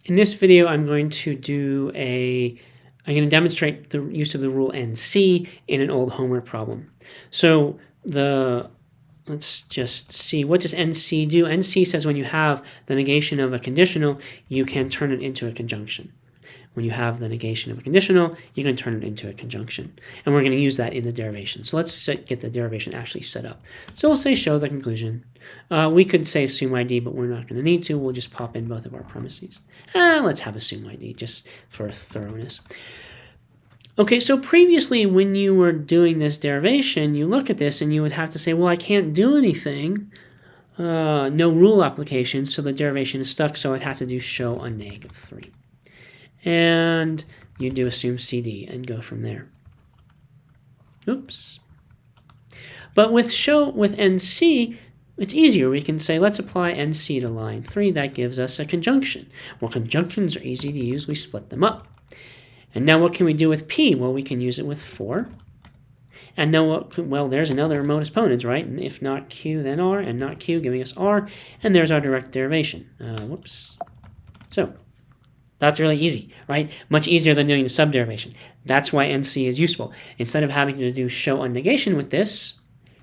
In this video, I'm going to demonstrate the use of the rule NC in an old homework problem. So let's just see, what does NC do? NC says when you have the negation of a conditional, you can turn it into a conjunction. When you have the negation of a conditional, you can turn it into a conjunction. And we're going to use that in the derivation. So let's get the derivation actually set up. So we'll say show the conclusion. We could say assume ID, but we're not going to need to. We'll just pop in both of our premises. Let's have assume ID just for thoroughness. Okay, so previously when you were doing this derivation, you look at this and you would have to say, well, I can't do anything. No rule application, so the derivation is stuck, so I'd have to do show on -3. And you do assume CD and go from there. Oops. But with NC, it's easier. We can say, let's apply NC to line 3. That gives us a conjunction. Well, conjunctions are easy to use. We split them up. And now what can we do with P? Well, we can use it with 4. And now, well, there's another remote exponents, right? And if not Q, then R, and not Q, giving us R. And there's our direct derivation. Whoops. So that's really easy, right? Much easier than doing the subderivation. That's why NC is useful. Instead of having to do show on negation with this,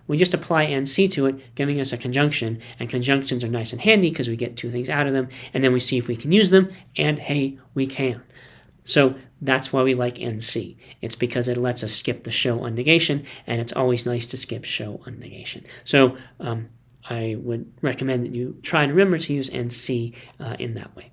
we just apply NC to it, giving us a conjunction. And conjunctions are nice and handy because we get two things out of them, and then we see if we can use them, and hey, we can. So that's why we like NC. It's because it lets us skip the show on negation, and it's always nice to skip show on negation. So I would recommend that you try and remember to use NC in that way.